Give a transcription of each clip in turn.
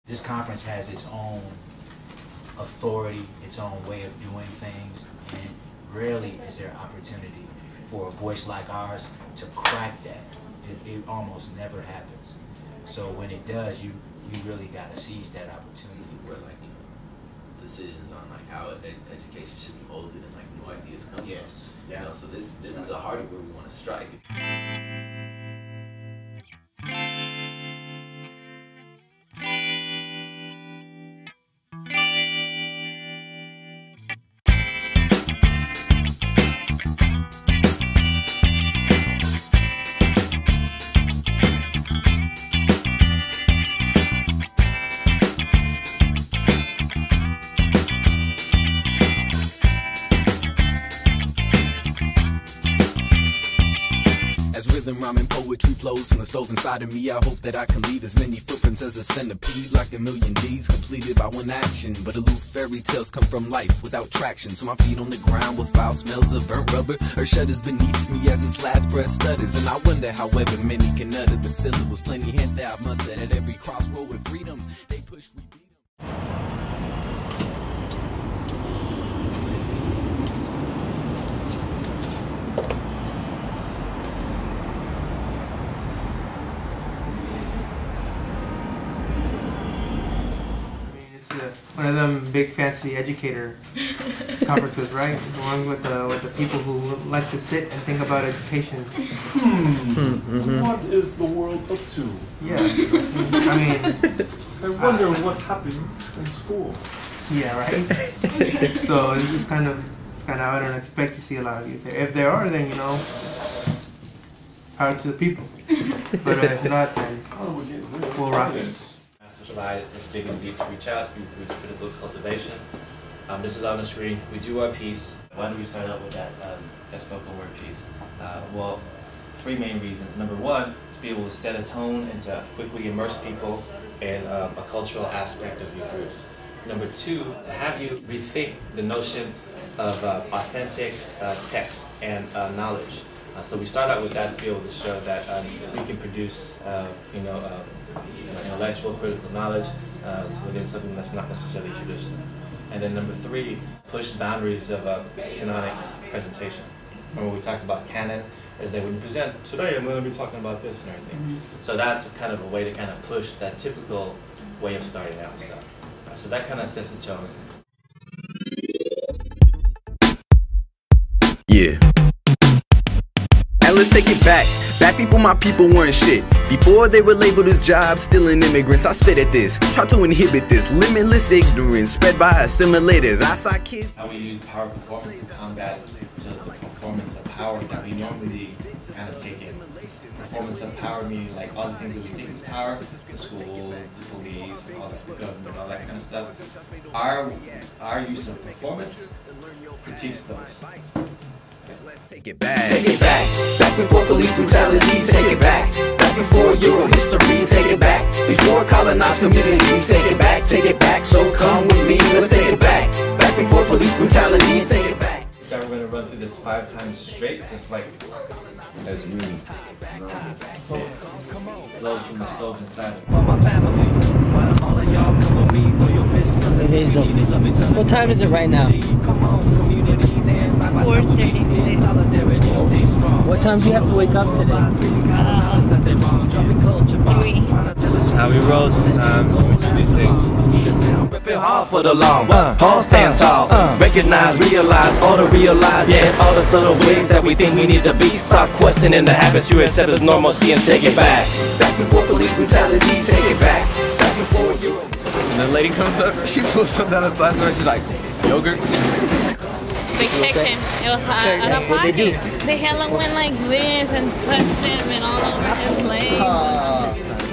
This conference has its own authority, its own way of doing things, and rarely is there opportunity for a voice like ours to crack that. It almost never happens. So when it does, you really got to seize that opportunity. This is where decisions on how education should be molded and new ideas come from. Yes. Yeah. So this is a harder where we want to strike. Rhythm, rhyming, poetry flows from the stove inside of me. I hope that I can leave as many footprints as a centipede, like a million deeds completed by one action. But aloof fairy tales come from life without traction. So my feet on the ground with foul smells of burnt rubber, or shudders beneath me as its last breath stutters. And I wonder however many can utter the syllables. Plenty hint that I must at every crossroad with freedom. They push, we beat them. One of them big fancy educator conferences, right? The one with the people who like to sit and think about education. What is the world up to? Yeah, I mean, I wonder what happens in school. Yeah, right. So it's just kind of I don't expect to see a lot of you there. If there are, then power to the people. But if not, then we'll rock it. Provide is big and deep to reach out through critical cultivation. This is on the screen. We do our piece. Why do we start out with that spoken word piece? Well, three main reasons. Number one, to be able to set a tone and to quickly immerse people in a cultural aspect of your groups. Number two, to have you rethink the notion of authentic text and knowledge. So we start out with that to be able to show that we can produce, intellectual, critical knowledge within something that's not necessarily traditional. And then number three, push boundaries of canonic presentation. Remember we talked about canon, is that when you present, today I'm going to be talking about this and everything. So that's kind of a way to kind of push that typical way of starting out stuff. So that kind of sets the tone. Yeah. And let's take it back. Back before my people weren't shit. Before they were labeled as jobs, stealing immigrants. I spit at this, try to inhibit this limitless ignorance spread by assimilated outside kids. How we use power performance to combat the performance of power that we normally kind of take in. Performance of power meaning like all the things that we think is power, the school, the police, all that, the government, all that kind of stuff. Our use of performance critiques those. Let's take it back. Take it back. Back before police brutality. Take it back. Back before Euro history. Take it back. Before colonized communities. Take it back. Take it back. So come with me. Let's take it back. Back before police brutality. Take it back. We're going to run through this 5 times straight, just like as we flows from the stove inside. What time is it right now? 4:36. What time do you have to wake up today? 3. This is how we roll sometimes. We do these things. Rip it hard for the long, hard stand tall. Recognize, realize, all to realize, yeah, all the subtle ways that we think we need to be. Stop questioning the habits you accept as normalcy and take it back. Back before police brutality, take it back. Back before you. And the lady comes up, she pulls something out of the plastic bag, she's like, yogurt. They checked him. It was out of pocket. They hella went like this and touched him and all over his legs.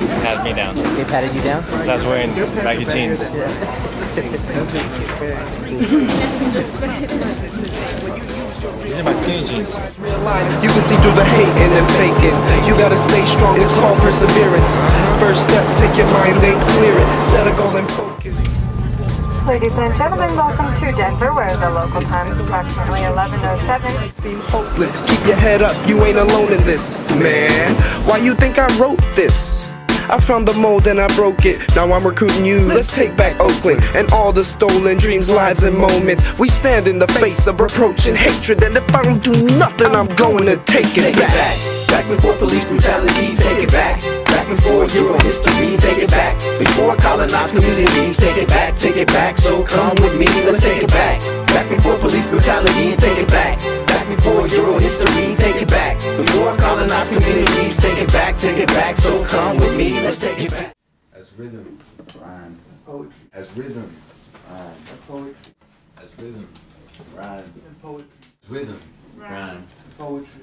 They patted me down. They patted you down? Because I was wearing baggy jeans. These are my skinny jeans. You can see through the hate and the faking. You gotta stay strong, it's called perseverance. First step, take your mind, then clear it. Set a goal and focus. Ladies and gentlemen, welcome to Denver, where the local time is approximately 11:07. Seem hopeless, keep your head up, you ain't alone in this. Man, why you think I wrote this? I found the mold and I broke it. Now I'm recruiting you. Let's take back Oakland and all the stolen dreams, lives, and moments. We stand in the face of reproach and hatred, and if I don't do nothing, I'm going to take it back. Back before police brutality, take it back. Back before Euro history, take it back. Before colonized communities, take it back, take it back. So come with me, let's take it back. Back before police brutality, take it back. Back before Euro history, take it back. Before colonized communities, take it back, take it back. So come with me, let's take it back. As rhythm, rhyme, poetry. As rhythm, rhyme, poetry. As rhythm, rhyme, and poetry. As rhythm, rhyme, and poetry.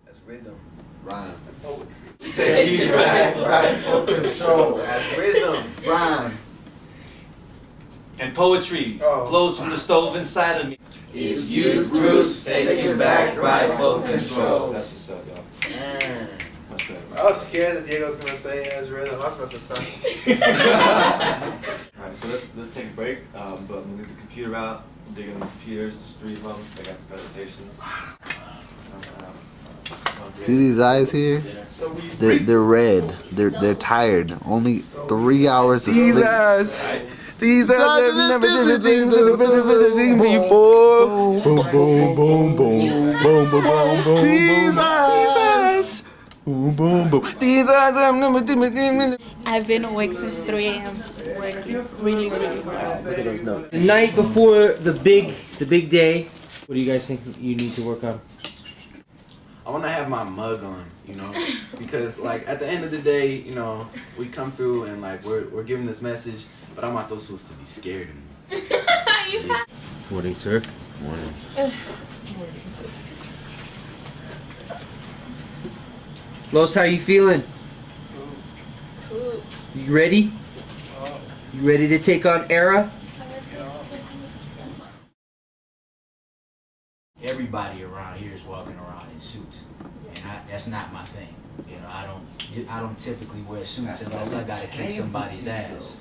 As rhythm, rhyme, and poetry. Take it back, right for control. As rhythm, rhyme, and poetry flows from the stove inside of me. It's youth groups taking back rightful control. That's what's up, y'all. I was scared that Diego was gonna say as rhythm. I was about to start. Alright, so let's take a break. But we'll leave the computer out. We'll dig in the computers. There's 3 of them. They got the presentations. See these eyes here? They're red. They're tired. Only 3 hours of sleep. These eyes never did the things before. Boom, boom, boom, boom, boom, boom, boom, boom. These eyes. Boom, boom, boom. These eyes I've never did. I've been awake since 3 a.m. working really hard. Look at those notes. The night before the big day, what do you guys think you need to work on? I want to have my mug on, you know, because like at the end of the day, you know, we come through and like we're giving this message, but I want those fools to be scared of me. Morning, sir. Morning. Los, how you feeling? You ready? You ready to take on AERA? Everybody around here is walking around in suits, and that's not my thing. You know, I don't typically wear suits unless I gotta kick somebody's ass,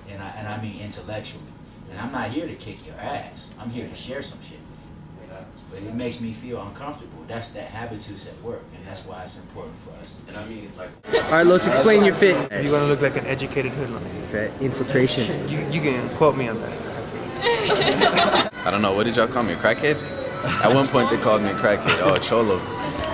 and I mean intellectually. And I'm not here to kick your ass. I'm here to share some shit. But it makes me feel uncomfortable. That's that habitus at work, and that's why it's important for us to. And I mean, it's like. All right, let's explain your fit. You're gonna look like an educated hoodlum. That's right, infiltration. You can quote me on that. I don't know. What did y'all call me? A crackhead? At one point they called me a crackhead. Oh, a cholo.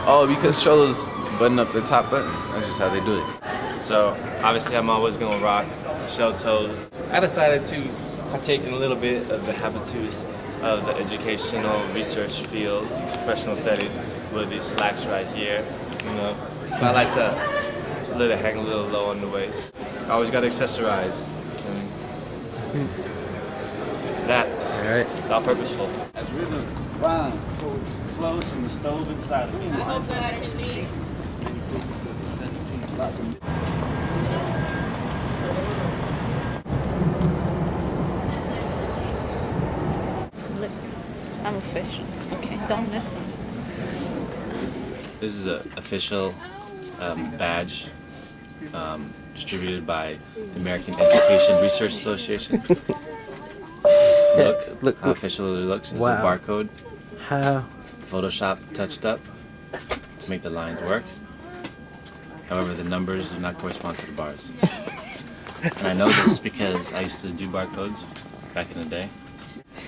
Oh, because cholos button up the top button. That's just how they do it. So obviously I'm always gonna rock shell toes. I decided to partake in a little bit of the habitus of the educational research field, professional setting, with these slacks right here. You know, but I like to just let it hang a little low on the waist. I always got to accessorize. And it's that. All right. It's all purposeful. As rhythm, rhyme, flows from the stove inside of me. Look, I'm official. Okay, don't miss me. This is an official badge distributed by the American Education Research Association. Look how official it looks. There's a barcode. How? Photoshop touched up to make the lines work. However, the numbers do not correspond to the bars. And I know this because I used to do barcodes back in the day.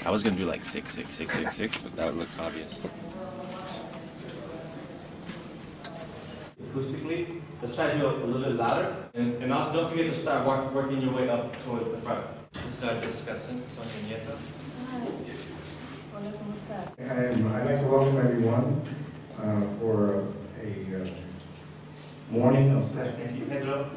I was gonna do like 66666, but that would look obvious. Acoustically, let's try to do it a little bit louder. And also don't forget to start working your way up towards the front. Let's start discussing Sonia Nieto. I'd like to welcome everyone for a morning of session. Thank you, Pedro.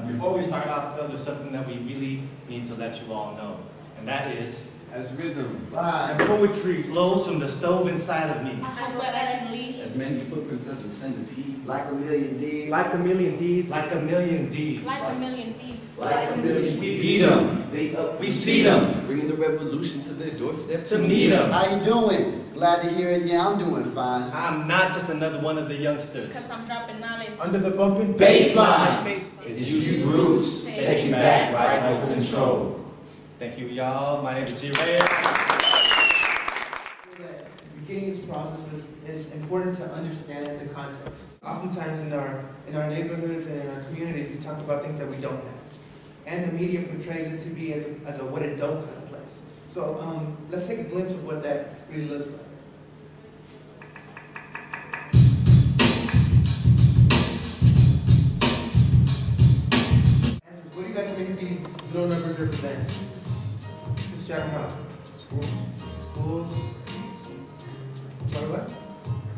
Before we start off, though, there's something that we really need to let you all know, and that is, as rhythm, and poetry flows from the stove inside of me. I'm glad I can leave. as many footprints as a centipede, like a million deeds, Like a million deeds. Like a million deeds. Like a million thieves. like a million. We beat them. We see them. Bringing the revolution to their doorstep To meet them. How you doing? Glad to hear it. Yeah, I'm doing fine. I'm not just another one of the youngsters. Because I'm dropping knowledge. Under the bumping Baseline. It's youth roots taking back rightful control. Thank you, y'all. My name is G. Reyes. beginning of this process is important to understand the context. Oftentimes in our neighborhoods and in our communities, we talk about things that we don't have. And the media portrays it to be as a what it don't kind of place. So let's take a glimpse of what that really looks like. What do you guys think these little numbers represent? Just check them out. Schools. Sorry, what?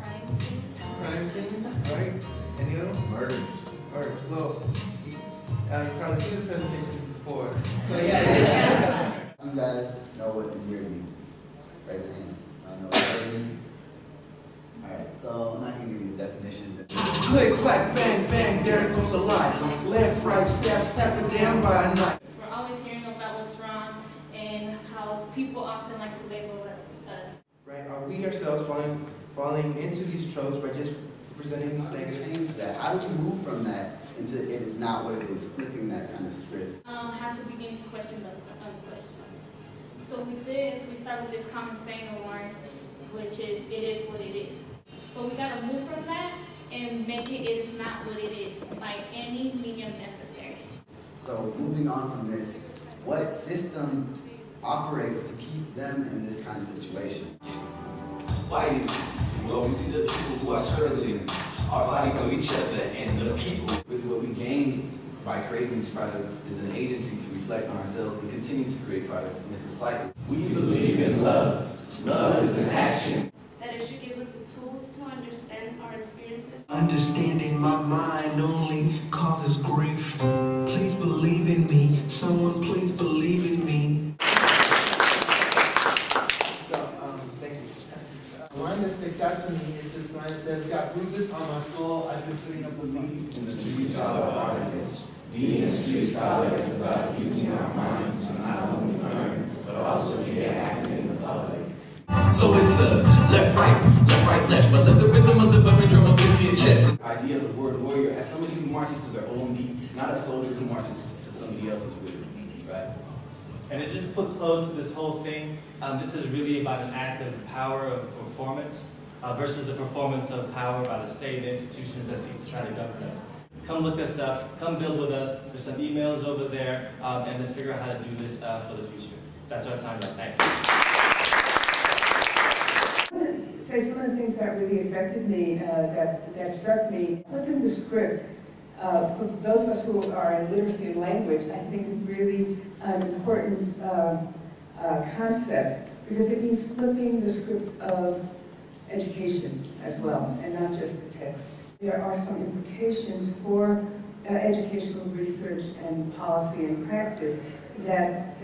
Crime scenes. Crime scenes, right? Any other one? Murders. Murders. Well, you've probably seen this presentation before. So yeah. You guys know what weird means? Raise your hands. I don't know what weird means. Alright, so I'm not going to give you the definition. Click, clack, bang, bang, there goes a light. Left, right, step it down by a knife. We're always hearing about what's wrong and how people often like to label us. Right, are we ourselves falling into these tropes by just presenting these negative things? That how do we move from that into it is not what it is, flipping that kind of script? Have to begin to question the unquestionable. So with this, we start with this common saying of ours, which is, it is what it is. But we gotta move from that and make it is not what it is by any medium necessary. So moving on from this, what system operates to keep them in this kind of situation? Why is it? Well, we see the people who are struggling are fighting for each other, and the people. Really what we gain by creating these products is an agency to reflect on ourselves and continue to create products, and it's a cycle. We believe in love. Love is an action. That it should give us the tools to understand our experiences. Understanding my mind only causes grief. Please believe in me. Someone please believe in me. So, thank you. The line that sticks out to me is this line that says, got bruises on my soul, I've been putting up with me. In the streets of our artists. Being a street scholar is about using our minds to not only learn, but also to get active in the public. So it's the left, right, left, but let the rhythm of the bumping drum get to your chest. The idea of the word warrior as somebody who marches to their own beat, not a soldier who marches to somebody else's rhythm, right? And it's just to put close to this whole thing, this is really about an act of power of performance versus the performance of power by the state and institutions that seek to try to govern us. Come look us up, come build with us. There's some emails over there, and let's figure out how to do this for the future. That's our time up. Thanks. Say some of the things that really affected me, that struck me. Flipping the script, for those of us who are in literacy and language, I think is really an important concept, because it means flipping the script of education as well, and not just the text. There are some implications for educational research and policy and practice that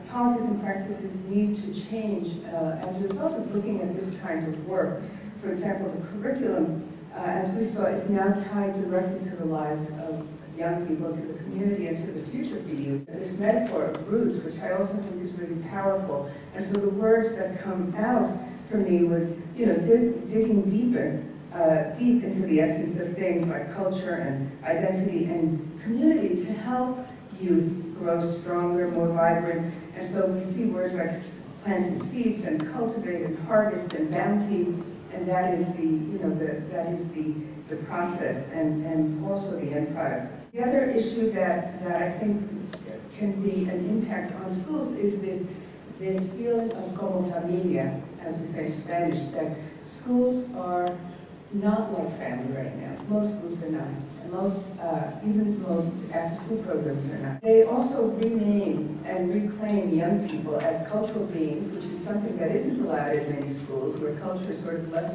policies and practices need to change as a result of looking at this kind of work. For example, the curriculum, as we saw, is now tied directly to the lives of young people, to the community, and to the future for youth. This metaphor of roots, which I also think is really powerful. And so the words that come out for me was, digging deeper, deep into the essence of things like culture and identity and community to help youth grow stronger, more vibrant. And so we see words like planting seeds and cultivate and harvest and bounty, and that is the process and also the end product. The other issue that I think can be an impact on schools is this feeling of como familia, as we say in Spanish, that schools are not like family right now. Most schools are not. And even most after-school programs are not. They also rename and reclaim young people as cultural beings, which is something that isn't allowed in many schools, where culture is sort of left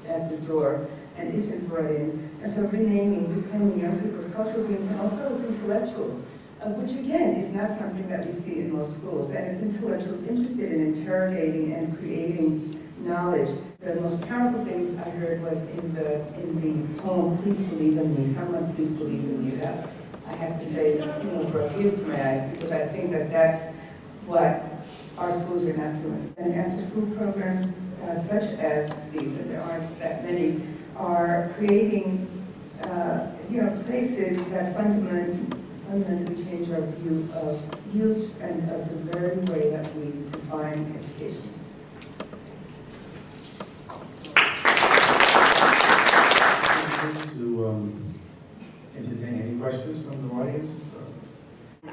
at the door and isn't brought in. And so reclaiming young people as cultural beings and also as intellectuals, which again is not something that we see in most schools. And as intellectuals interested in interrogating and creating knowledge. The most powerful things I heard was in the poem, Please Believe in Me, Someone Please Believe in Me. That, I have to say, brought tears to my eyes, because I think that that's what our schools are not doing. And after-school programs such as these, and there aren't that many, are creating places that fundamentally change our view of youth and of the very way that we define education. questions from the audience?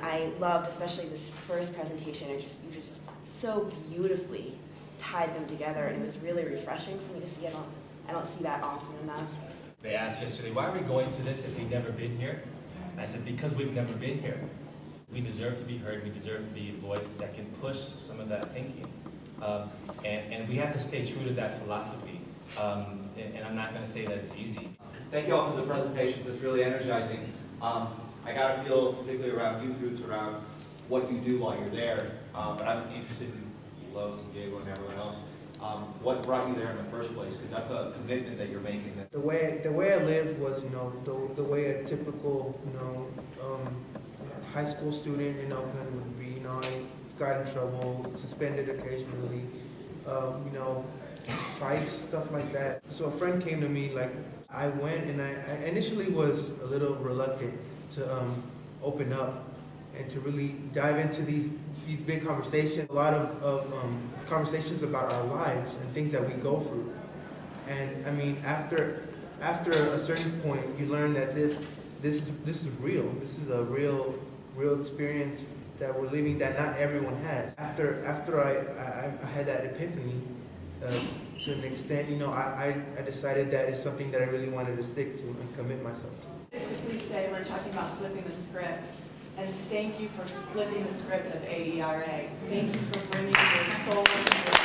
I loved especially this first presentation. You just so beautifully tied them together, and it was really refreshing for me to see. I don't see that often enough. They asked yesterday, why are we going to this if we've never been here? I said, because we've never been here. We deserve to be heard. We deserve to be a voice that can push some of that thinking. And we have to stay true to that philosophy. And I'm not going to say that it's easy. Thank you all for the presentations. It's really energizing. I got a feel, particularly around youth groups, around what you do while you're there. But I'm interested in Lowe's and Diego and everyone else. What brought you there in the first place? Because that's a commitment that you're making. The way I lived was, the way a typical, high school student in Oakland would be. I got in trouble, suspended occasionally, fights, stuff like that. So a friend came to me, I went and I initially was a little reluctant to open up and to really dive into these big conversations. A lot of conversations about our lives and things that we go through. And I mean, after a certain point, you learn that this is real. This is a real experience that we're living that not everyone has. After I had that epiphany, to an extent, I decided that it's something that I really wanted to stick to and commit myself to. We say we're talking about flipping the script, and thank you for flipping the script of AERA. Thank you for bringing your soul into it.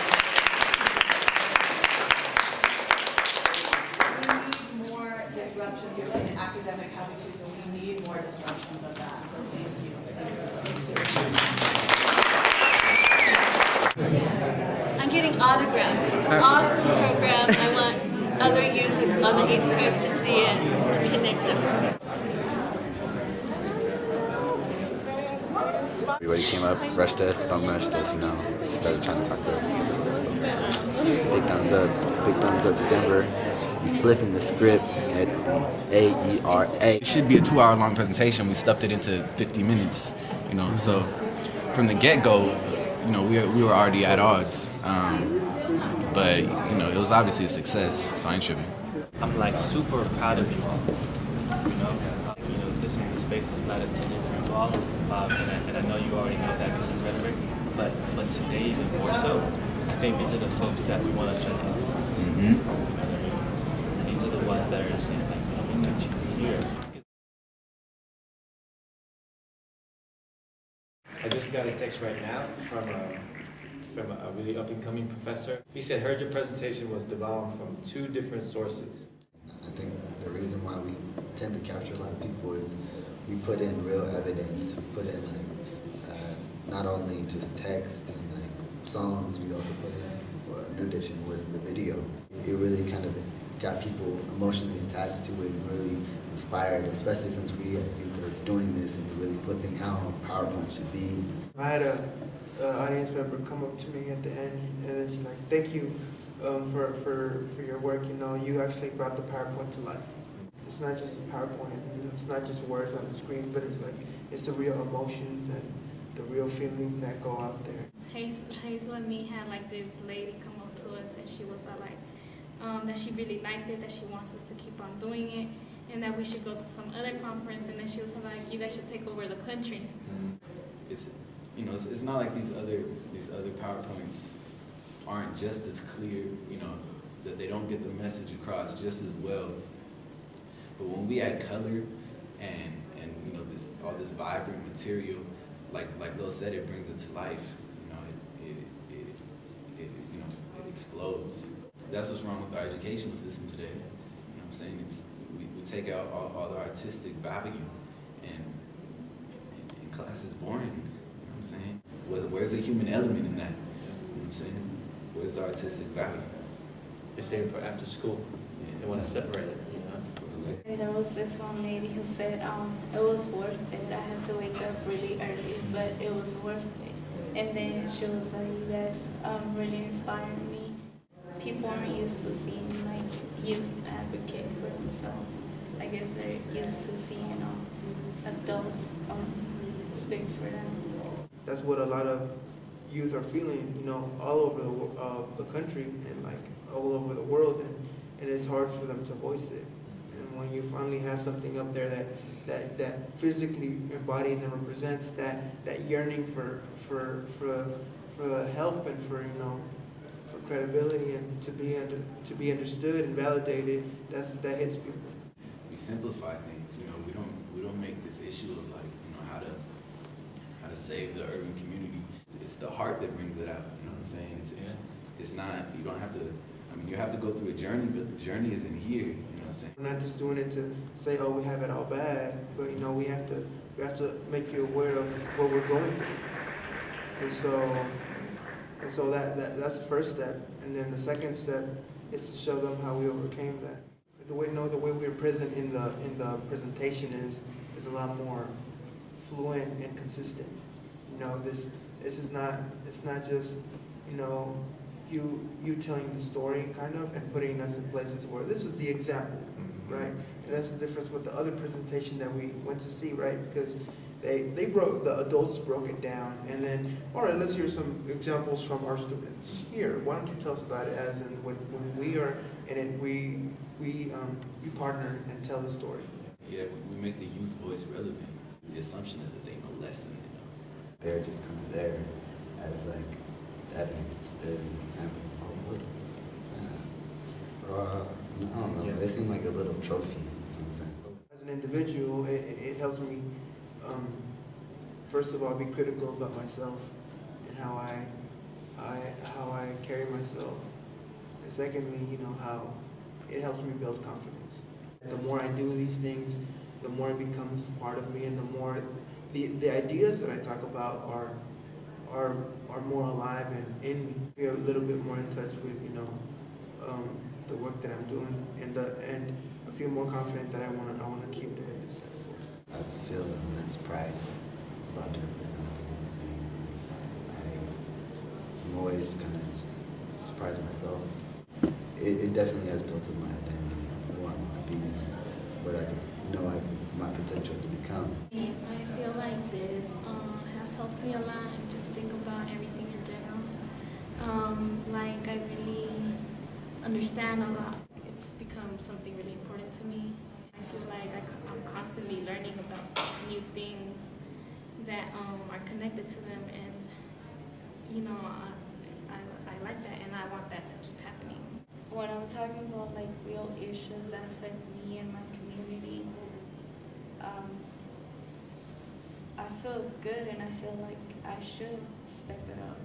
We need more disruptions. You're saying academic habitudes, and we need more disruptions of that. So thank you. I'm getting autographs. It's an awesome program. I want other youth on the East Coast to see it, to connect them. Everybody came up, rushed us, bum rushed us, started trying to talk to us and stuff like that. So big thumbs up to Denver. We flipping the script at the AERA. It should be a 2-hour-long presentation. We stuffed it into 50 minutes, So from the get-go, we were already at odds. But it was obviously a success, so I ain't tripping. I'm super proud of you all. This is the space that's not intended for you all. And I know you already know that kind of rhetoric, but today even more so, I think these are the folks that we want to try to influence. These are the ones that are saying, we need you here. I just got a text right now from a really up-and-coming professor. He said, heard your presentation was developed from 2 different sources. I think the reason why we tend to capture a lot of people is we put in real evidence. We put in not only just text and songs, we also put in, or a new addition was the video. It really kind of got people emotionally attached to it and really inspired, especially since we as youth are doing this and really flipping how PowerPoint should be. I had an audience member come up to me at the end and it's like, thank you for your work. You actually brought the PowerPoint to life. It's not just a PowerPoint, it's not just words on the screen, but it's the real emotions and the real feelings that go out there. Hazel and me had this lady come up to us and she was that she really liked it, that she wants us to keep on doing it, and that we should go to some other conference, and then she was like, you guys should take over the country. It's not like these other PowerPoints aren't just as clear, that they don't get the message across just as well. But when we add color and all this vibrant material, like Lil said, it brings it to life. It explodes. That's what's wrong with our educational system today. I'm saying? We take out all the artistic value, and class is boring. I'm saying? Where's the human element in that? I'm saying? Where's the artistic value? It's saved for after school. They want to separate it. And there was this one lady who said it was worth it. I had to wake up really early, but it was worth it. And then she was like, you guys really inspired me. People aren't used to seeing youth advocate for themselves. I guess they're used to seeing adults speak for them. That's what a lot of youth are feeling, all over the country and all over the world, and it's hard for them to voice it. And when you finally have something up there that physically embodies and represents that yearning for help and for credibility and to be understood and validated. That hits people. We simplify things. We don't make this issue of like how to save the urban community. It's the heart that brings it out. You know what I'm saying? It's not. You don't have to. I mean, you have to go through a journey, but the journey is in here. You know what I'm saying? We're not just doing it to say, oh, we have it all bad, but we have to make you aware of what we're going through. And so that's the first step. And then the second step is to show them how we overcame that. The way we're present in the presentation is a lot more fluent and consistent. This is not, it's not just you telling the story kind of and putting us in places where this is the example, right? And that's the difference with the other presentation that we went to see, right? Because the adults broke it down, and then, all right, let's hear some examples from our students. Here, why don't you tell us about it? As in, when we are in it, we partner and tell the story. Yeah, we make the youth voice relevant. The assumption is that they know less than they know. They're just kind of there as like evidence. They're an example. I don't know. They seem like a little trophy in some sense. As an individual, it helps me. First of all, be critical about myself and how I carry myself. And secondly, how it helps me build confidence. The more I do these things, the more it becomes part of me, and the more the ideas that I talk about are more alive and in me. Be a little bit more in touch with the work that I'm doing, and I feel more confident that I want to keep doing this. I feel immense pride about doing this kind of things. I'm always kind of surprised myself. It definitely has built in my identity of who I want to be, what I know my potential to become. I feel like this has helped me a lot, and just think about everything in general. Like I really understand a lot. It's become something really important to me. I feel like I'm constantly learning about new things that are connected to them, and I like that, and I want that to keep happening. When I'm talking about like real issues that affect me and my community, I feel good, and I feel like I should step it up.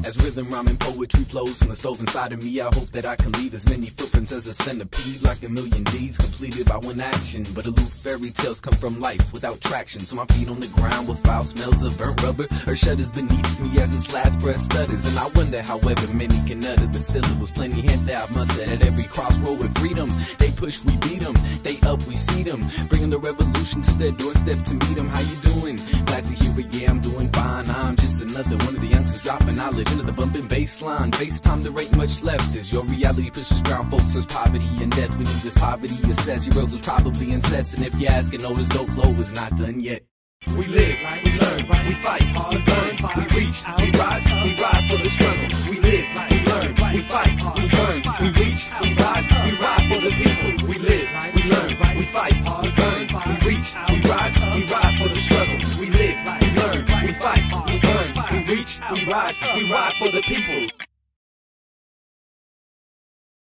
As rhythm, rhyme, and poetry flows from the stove inside of me, I hope that I can leave as many footprints as a centipede, like a million deeds completed by one action. But aloof fairy tales come from life without traction, so my feet on the ground with foul smells of burnt rubber or shudders beneath me as its last breath stutters. And I wonder however many can utter the syllables, plenty hint that I've mustered at every crossroad with freedom. They push, we beat them, they up, we see them, bringing the revolution to their doorstep to meet them. How you doing? Glad to hear it, yeah, I'm doing fine. I'm just another one of the youngsters dropping knowledge into the bumping bass line. FaceTime, there ain't much left as your reality pushes brown folks towards poverty and death. When you just poverty assess, your world was probably incessant. If you're asking, no, this dope flow is not done yet. We live, we learn, we fight, we burn, we reach, we rise, we ride for the struggle. We live, we learn, we fight, we burn, we reach, we rise, we ride for the people. We live, we learn, we fight, we burn, we reach, we rise, we ride for the struggle. We live, we learn, we fight, we burn, we reach, we rise, we ride for the people.